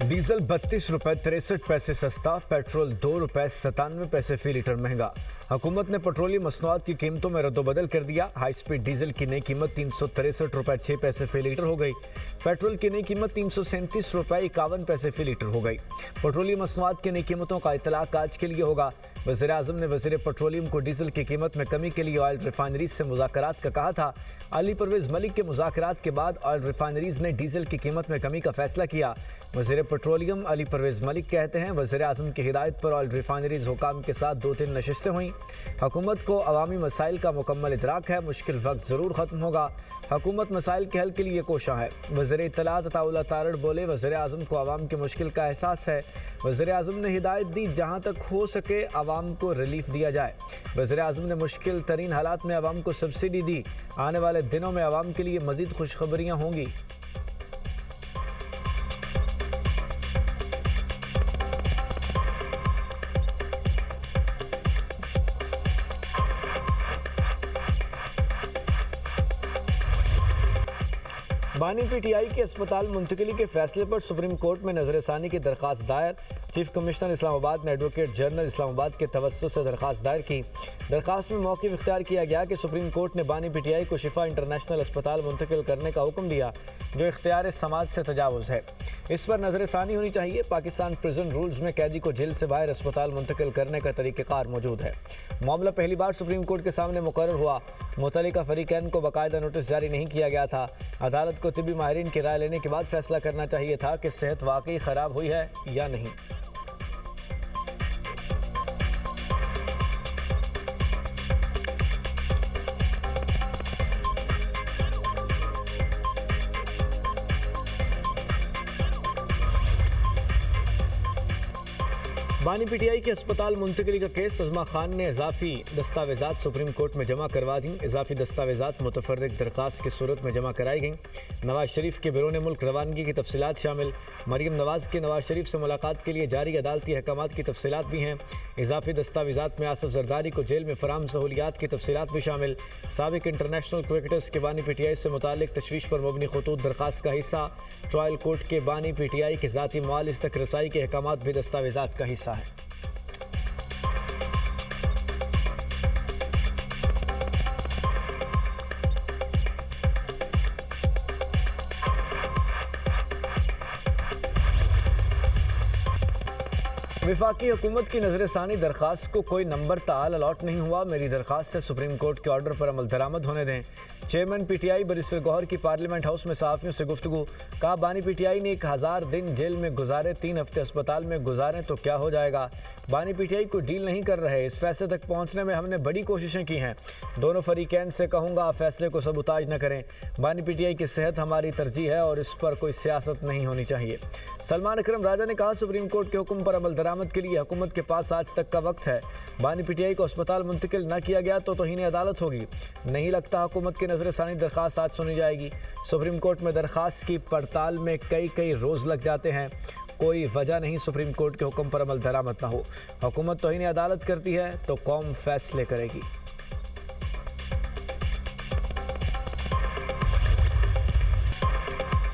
Diesel 32 रुपए 63 पैसे सस्ता, पेट्रोल 2 रुपए 97 पैसे फी लीटर महंगा। हुकूमत ने पेट्रोलियम मसनूआत की कीमतों में रद्दोबदल कर दिया। हाई स्पीड डीजल की नई कीमत 363 रुपए 6 पैसे फी लीटर हो गई। पेट्रोल की नई कीमत 337 रुपए 51 पैसे फी लीटर हो गई। पेट्रोलियम मसनूआत की नई कीमतों का इतलाक आज के लिए होगा। वज़ीर आज़म ने वज़ीर पेट्रोलियम को डीजल की कीमत में कमी के लिए ऑयल रिफाइनरीज से मुज़ाकरात का कहा था। अली परवेज़ मलिक के मुज़ाकरात के बाद ऑयल रिफाइनरीज ने डीजल की कीमत में कमी का फैसला किया। वज़ीर पेट्रोलियम अली परवेज़ मलिक कहते हैं, वज़ीर आज़म की हिदायत पर ऑयल रिफाइनरीज हुकाम के साथ 2-3 नशिस्तें हुई। हुकूमत को अवामी मसाइल का मुकम्मल इदराक है, मुश्किल वक्त ज़रूर ख़त्म होगा। हुकूमत मसाइल के हल के लिए कोशा है। वज़ीर इत्तलात अताउल्लाह तारड़ बोले, वज़ीर आज़म को अवाम की मुश्किल का एहसास है। वज़ीर आज़म ने हिदायत दी, जहाँ तक हो सके अवाम को रिलीफ दिया जाए। वज़ीर आज़म ने मुश्किल तरीन हालात में अवाम को सब्सिडी दी। आने वाले दिनों में अवाम के लिए मज़ीद खुशखबरियाँ होंगी। बानी पीटीआई के अस्पताल मुंतकिली के फैसले पर सुप्रीम कोर्ट में नजरसानी की दरख्वास्त दायर। चीफ कमिश्नर इस्लामाबाद ने एडवोकेट जनरल इस्लामाबाद के तवस्सुत से दरख्वास्त दायर की। दरख्वास्त में मौक़िफ़ इख्तियार किया गया कि सुप्रीम कोर्ट ने बानी पीटीआई को शिफा इंटरनेशनल अस्पताल मुंतकिल करने का हुक्म दिया, जो इख्तियार समाज से तजावुज़ है। इस पर नजरसानी होनी चाहिए। पाकिस्तान प्रिजन रूल्स में कैदी को जेल से बाहर अस्पताल मुंतकिल करने का तरीक़ाकार मौजूद है। मामला पहली बार सुप्रीम कोर्ट के सामने मुकर्रर हुआ। मुतल्लिका फरीकैन को बाकायदा नोटिस जारी नहीं किया गया था। अदालत को तिब्बी माहिरीन की राय लेने के बाद फैसला करना चाहिए था कि सेहत वाकई ख़राब हुई है या नहीं। बानी पीटीआई के अस्पताल मुंतकिली का केस अज़मा खान ने इजाफी दस्तावेज़ात सुप्रीम कोर्ट में जमा करवा दी। इजाफी दस्तावेज़ात मुतफर्रिक दरख्वास्त की सूरत में जमा कराई गई। नवाज शरीफ के बैरून मुल्क रवानगी की तफसीलात शामिल। मरीम नवाज के नवाज शरीफ से मुलाकात के लिए जारी अदालती अहकामात की तफसीलात भी हैं। इजाफी दस्तावेज़ात में आसिफ जरदारी को जेल में फराहम सहूलियात की तफसीलात भी शामिल। साबिक इंटरनेशनल क्रिकेटर्स के बानी पीटीआई से मुतालिक तशवीश पर मबनी खतूत दरख्वास्त का हिस्सा। ट्रायल कोर्ट के बानी पीटीआई के ज़ाती मुआलिज तक रसाई के अहकामात भी दस्तावेज़ात का हिस्सा है। वफाकी हुकूमत की नजरसानी दरख्वास्त को कोई नंबर ताल अलॉट नहीं हुआ। मेरी दरख्वास्त से सुप्रीम कोर्ट के ऑर्डर पर अमल दरामद होने दें। चेयरमैन पीटीआई बैरिस्टर गौहर की पार्लियामेंट हाउस में सहाफ़ियों से गुफ्तगू। कहा, बानी पीटीआई ने 1000 दिन जेल में गुजारे, 3 हफ्ते अस्पताल में गुजारें तो क्या हो जाएगा। बानी पीटीआई को डील नहीं कर रहे। इस फैसले तक पहुंचने में हमने बड़ी कोशिशें की हैं। दोनों फरीकैन से कहूँगा, फैसले को सबूताज न करें। बानी पीटीआई की सेहत हमारी तरजीह है और इस पर कोई सियासत नहीं होनी चाहिए। सलमान अकरम राजा ने कहा, सुप्रीम कोर्ट के हुक्म पर अमल दरामद के लिए हुकूमत के पास आज तक का वक्त है। बानी पीटीआई को अस्पताल मुंतकिल न किया गया तो तौहीन अदालत होगी। नहीं लगता हुकूमत की नजरसानी दरख्वास्त आज सुनी जाएगी। सुप्रीम कोर्ट में दरख्वास्त की पड़ताल में कई रोज़ लग जाते हैं। कोई वजह नहीं सुप्रीम कोर्ट के हुक्म पर अमल दरामद न हो। हुकूमत तौहीन अदालत करती है तो कौम फैसले करेगी।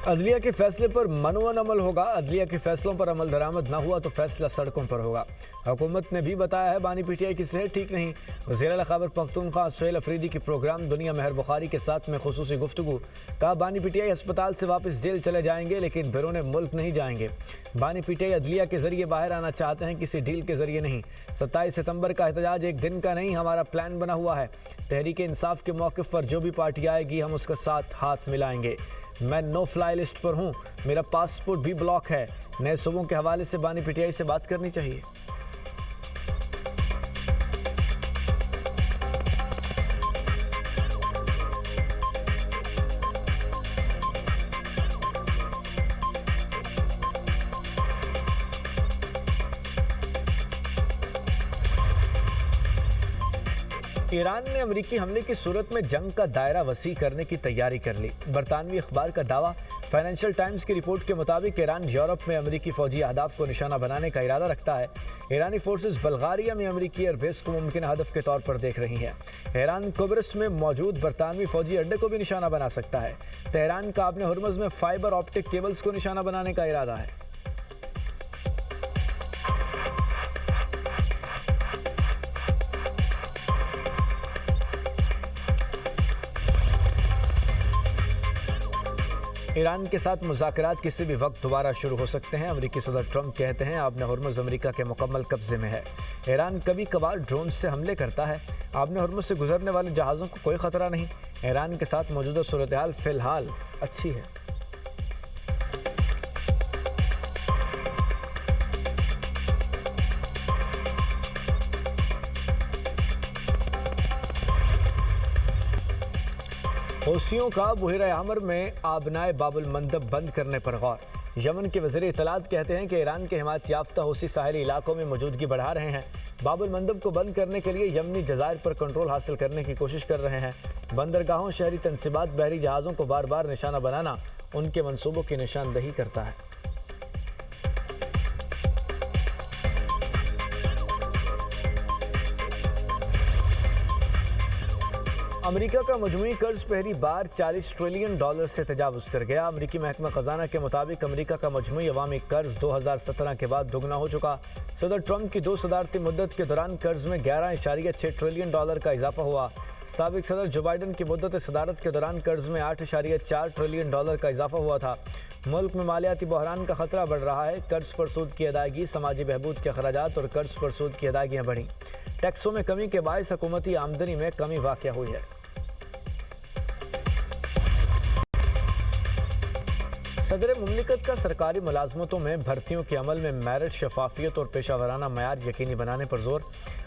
अदलिया के फैसले पर मनवन अमल होगा। अदलिया के फैसलों पर अमल दरामद न हुआ तो फैसला सड़कों पर होगा। हुकूमत ने भी बताया है, बानी पीटीआई की सेहत ठीक नहीं। वज़ीर आला खैबर पख्तूनख्वा सुहेल अफरीदी की प्रोग्राम दुनिया मेहर बुखारी के साथ में खुसूसी गुफ्तगू। कहा, बानी पीटीआई अस्पताल से वापस जेल चले जाएंगे लेकिन बैरून मुल्क नहीं जाएंगे। बानी पीटीआई अदलिया के जरिए बाहर आना चाहते हैं, किसी डील के जरिए नहीं। 27 सितंबर का एहतजाज एक दिन का नहीं, हमारा प्लान बना हुआ है। तहरीक इंसाफ के मौक़िफ़ पर जो भी पार्टी आएगी हम उसके साथ हाथ मिलाएंगे। मैं नो फ्लाई लिस्ट पर हूँ, मेरा पासपोर्ट भी ब्लॉक है। नए सूबों के हवाले से बानी पीटीआई से बात करनी चाहिए। ईरान ने अमरीकी हमले की सूरत में जंग का दायरा वसी करने की तैयारी कर ली। बरतानवी अखबार का दावा। फाइनेंशियल टाइम्स की रिपोर्ट के मुताबिक ईरान यूरोप में अमरीकी फौजी अहदाफ को निशाना बनाने का इरादा रखता है। ईरानी फोर्सेस बल्गारिया में अमरीकी एयरबेस को मुमकिन हदफ के तौर पर देख रही हैं। ईरान कुब्रस में मौजूद बरतानवी फौजी अड्डे को भी निशाना बना सकता है। तेहरान का अपने हुर्मुज़ में फाइबर ऑप्टिक केबल्स को निशाना बनाने का इरादा है। ईरान के साथ मुज़ाकरात किसी भी वक्त दोबारा शुरू हो सकते हैं। अमेरिकी सदर ट्रंप कहते हैं आबने हुर्मुज़ अमेरिका के मुकम्मल कब्जे में है। ईरान कभी कभार ड्रोन से हमले करता है। आबने हुर्मुज़ से गुजरने वाले जहाज़ों को कोई ख़तरा नहीं। ईरान के साथ मौजूदा सूरत हाल फ़िलहाल अच्छी है। हौसियों का बुहरा हमर में आबनाए बाबुल मंदब बंद करने पर गौर। यमन के वज़ीर इत्तलात कहते हैं कि ईरान के हिमायत याफ्ता हौसी साहिली इलाकों में मौजूदगी बढ़ा रहे हैं। बाबुल मंदब को बंद करने के लिए यमनी जज़ायर पर कंट्रोल हासिल करने की कोशिश कर रहे हैं। बंदरगाहों, शहरी तनसीबात, बहरी जहाज़ों को बार बार निशाना बनाना उनके मनसूबों की निशानदही करता है। अमेरिका का मजमूई कर्ज पहली बार $40 ट्रिलियन से तजावुज़ कर गया। अमेरिकी महकमा खजाना के मुताबिक अमेरिका का मजमूई अवामी कर्ज 2017 के बाद दोगुना हो चुका। सदर ट्रंप की 2 सदारती मुद्दत के दौरान कर्ज में $11.6 ट्रिलियन का इजाफा हुआ। साबिक सदर जो बाइडन की मुद्दत सदारत के दौरान कर्ज में $8.4 ट्रिलियन का इजाफा हुआ था। मुल्क में मालियाती बहरान का खतरा बढ़ रहा है। कर्ज पर सूद की अदायगी, समाजी बहबूद के अखराजात और कर्ज पर सूद की अदायगियाँ बढ़ी। टैक्सों में कमी के बायस हुकूमती आमदनी में कमी वाक़या हुई है। सदर मुमलिकत का सरकारी मुलाजमतों में भर्तियों के अमल में मेरिट, शफाफियत और पेशावराना मयार यकीनी बनाने पर जोर।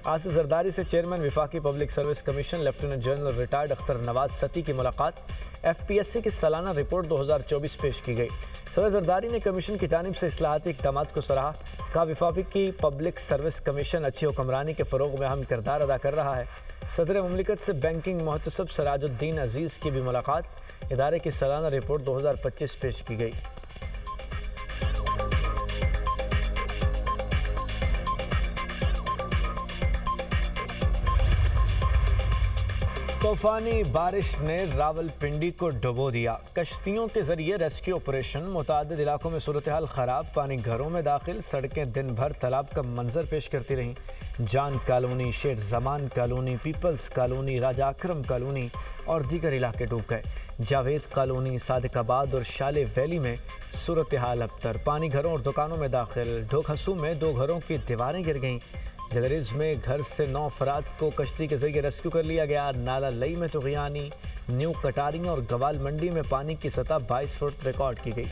आसिफ जरदारी से चेयरमैन विफाकी public service commission lieutenant general retired Akhtar Nawaz Satti की मुलाकात। FPSC की सालाना रिपोर्ट 2024 पेश की गई। सदर जरदारी ने कमीशन की जानिब से इस्लाहाती इक़दाम को सराहा। कहा विफाकी पब्लिक सर्विस कमीशन अच्छी हुक्मरानी के फ़रोग में अहम किरदार अदा कर रहा है। सदर मुमलिकत से बैंकिंग मोहतसब सराजुद्दीन अजीज़ की भी मुलाकात। इदारे की सालाना रिपोर्ट 2025 पेश की गई। तूफानी बारिश ने रावलपिंडी को डुबो दिया। कश्तियों के जरिए रेस्क्यू ऑपरेशन। मुतादिद इलाकों में सूरत हाल ख़राब। पानी घरों में दाखिल। सड़कें दिन भर तालाब का मंजर पेश करती रहीं। जान कॉलोनी, शेर जमान कॉलोनी, पीपल्स कॉलोनी, राजा अकरम कॉलोनी और दीगर इलाके डूब गए। जावेद कॉलोनी, सादिकाबाद और शाले वैली में सूरत हाल अबतर। पानी घरों और दुकानों में दाखिल। ढोखसू में 2 घरों की दीवारें गिर गईं। जलरिज में घर से 9 अफराद को कश्ती के जरिए रेस्क्यू कर लिया गया। नाला लई में तुग़यानी, न्यू कटारियाँ और गवाल मंडी में पानी की सतह 22 फुट रिकॉर्ड की गई।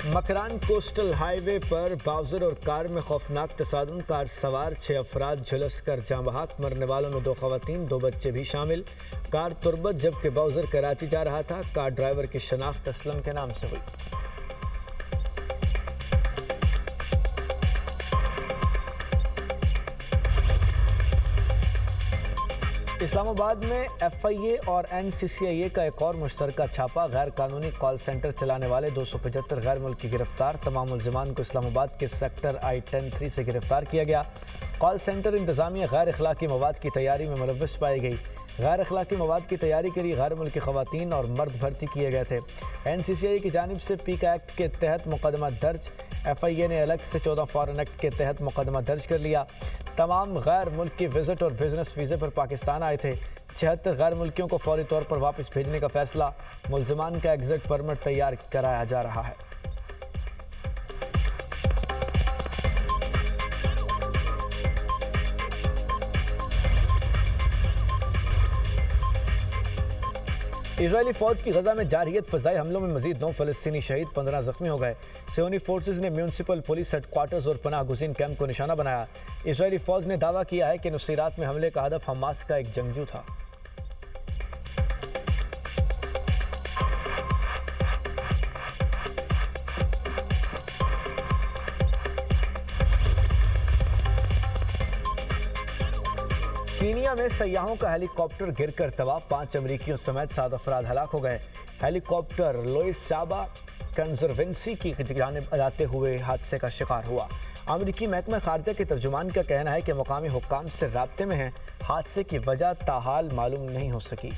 मकरान कोस्टल हाईवे पर बाउजर और कार में खौफनाक तसादुम। कार सवार 6 अफराद झुलस कर जाँ बहक। मरने वालों में 2 खवातीन, 2 बच्चे भी शामिल। कार तुर्बत जबकि बाउजर कराची जा रहा था। कार ड्राइवर की शनाख्त असलम के नाम से हुई। इस्लामाबाद में FIA और NCCIA का एक और मुश्तरका छापा। गैर कानूनी कॉल सेंटर चलाने वाले 275 गैर मुल्की गिरफ्तार। तमाम मुल्ज़िमान को इस्लामाबाद के सेक्टर I-10-3 से गिरफ्तार किया गया। कॉल सेंटर इंतज़ामिया गैर अखलाकी मवाद की तैयारी में मुलव्वस पाई गई। गैर अखलाकी मवाद की तैयारी के लिए गैर मुल्की ख़वातीन और मर्द भर्ती किए गए थे। NCCIA की जानिब से पीका एक्ट के तहत मुकदमा दर्ज। FIA ने अलग से 14 फॉरेन एक्ट के तहत मुकदमा दर्ज कर लिया। तमाम गैर मुल्की विजिट और बिजनेस वीज़े पर पाकिस्तान आए थे। 76 गैर मुल्कियों को फौरी तौर पर वापस भेजने का फैसला। मुल्ज़िमान का एग्जिट परमिट तैयार कराया जा रहा है। इजरायली फौज की गजा में जारहियत फ़ज़ाई हमलों में मजीद 9 फ़लस्तीनी शहीद, 15 जख्मी हो गए। सियोनी फोर्सेज ने म्यूनसिपल पुलिस हेडक्वार्टर्स और पनाह गुज़ीन कैंप को निशाना बनाया। इजरायली फौज ने दावा किया है कि नुसीरात में हमले का हदफ हमास का एक जंगजू था। कीनिया में सयाहों का हेलीकॉप्टर गिरकर तबाह। 5 अमरीकियों समेत 7 अफराद हलाक हो गए। हेलीकॉप्टर लोइस साबा कंजर्वेंसी की जानिब जाते हुए हादसे का शिकार हुआ। अमरीकी महकमा खारजा के तर्जुमान का कहना है कि मुकामी हुक्काम से राब्ते में हैं। हादसे की वजह ताहाल मालूम नहीं हो सकी।